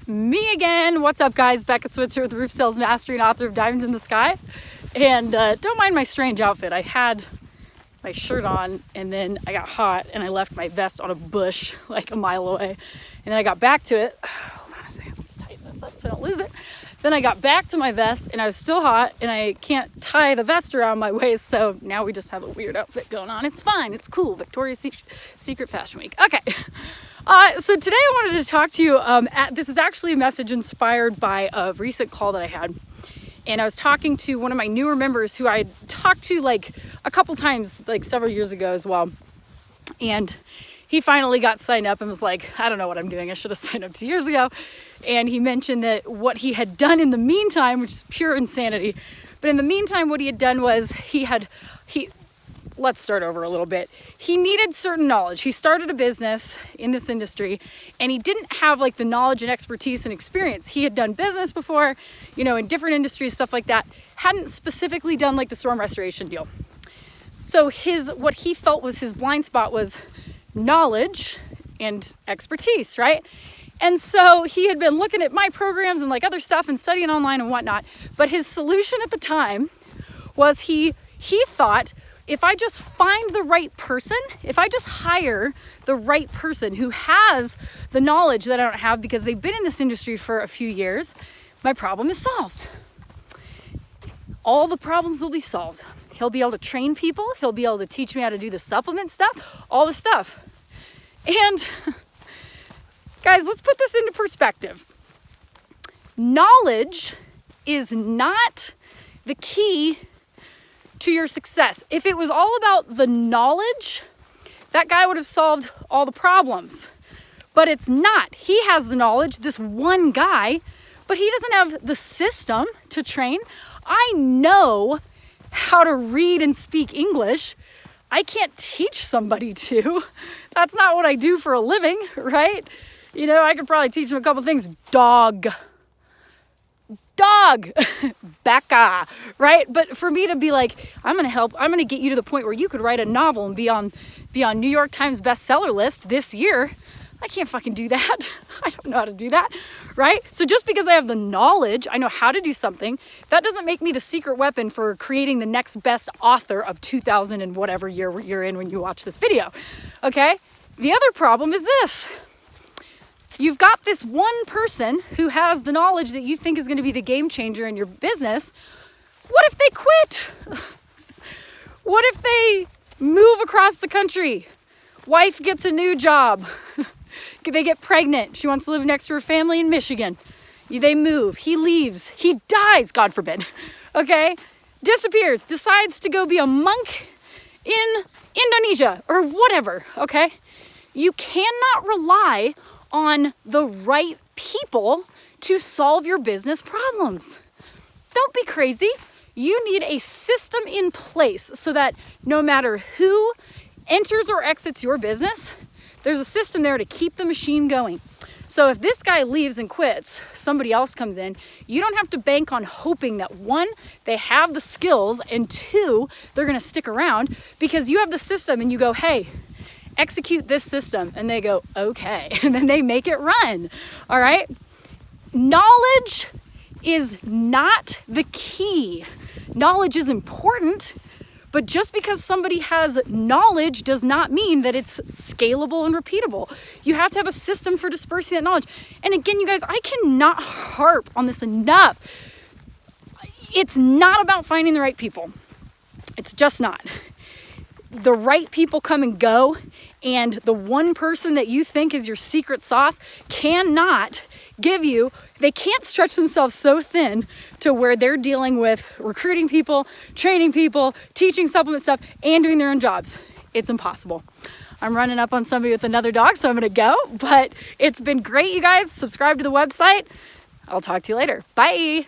Me again. What's up, guys? Becca Switzer with Roof Sales Mastery and author of Diamonds in the Sky. And don't mind my strange outfit. I had my shirt on and then I got hot and I left my vest on a bush like a mile away. And then I got back to it. Hold on a second. Let's tighten this up so I don't lose it. Then I got back to my vest and I was still hot and I can't tie the vest around my waist. So now we just have a weird outfit going on. It's fine. It's cool. Victoria's Secret Fashion Week. Okay. So today I wanted to talk to you, this is actually a message inspired by a recent call that I had. And I was talking to one of my newer members who I had talked to like a couple times, like several years ago as well. And he finally got signed up and was like, I don't know what I'm doing. I should have signed up 2 years ago. And he mentioned that what he had done in the meantime, which is pure insanity. But in the meantime, what he had done was let's start over a little bit. He needed certain knowledge. He started a business in this industry and he didn't have like the knowledge and expertise and experience. He had done business before, in different industries, stuff like that. Hadn't specifically done like the storm restoration deal. So what he felt was his blind spot was knowledge and expertise, right? And so he had been looking at my programs and like other stuff and studying online and whatnot. But his solution at the time was he thought, if I just find the right person, if I just hire the right person who has the knowledge that I don't have because they've been in this industry for a few years, my problem is solved. All the problems will be solved. He'll be able to train people. He'll be able to teach me how to do the supplement stuff, all the stuff. And guys, let's put this into perspective. Knowledge is not the key to your success. If it was all about the knowledge, that guy would have solved all the problems. But it's not. He has the knowledge, this one guy, but he doesn't have the system to train. I know how to read and speak English. I can't teach somebody to. That's not what I do for a living, right? I could probably teach them a couple things. Dog, Becca, right? But for me to be like, I'm going to get you to the point where you could write a novel and be on New York Times bestseller list this year. I can't fucking do that. I don't know how to do that, right? So just because I have the knowledge, I know how to do something, that doesn't make me the secret weapon for creating the next best author of 2000 and whatever year you're in when you watch this video, okay? The other problem is this. You've got this one person who has the knowledge that you think is going to be the game changer in your business. What if they quit? What if they move across the country? Wife gets a new job. They get pregnant. She wants to live next to her family in Michigan. They move. He leaves. He dies, God forbid. Okay? Disappears. Decides to go be a monk in Indonesia or whatever. Okay? You cannot rely on the right people to solve your business problems. Don't be crazy. You need a system in place so that no matter who enters or exits your business, there's a system there to keep the machine going. So if this guy leaves and quits, somebody else comes in, you don't have to bank on hoping that one, they have the skills, and two, they're going to stick around because you have the system and you go, hey, execute this system, and they go, okay, and then they make it run. All right. Knowledge is not the key. Knowledge is important, but just because somebody has knowledge does not mean that it's scalable and repeatable. You have to have a system for dispersing that knowledge. And again, you guys, I cannot harp on this enough. It's not about finding the right people. It's just not. The right people come and go, and the one person that you think is your secret sauce cannot they can't stretch themselves so thin to where they're dealing with recruiting people, training people, teaching supplement stuff, and doing their own jobs. It's impossible. I'm running up on somebody with another dog, so I'm gonna go, but it's been great, you guys. Subscribe to the website. I'll talk to you later. Bye.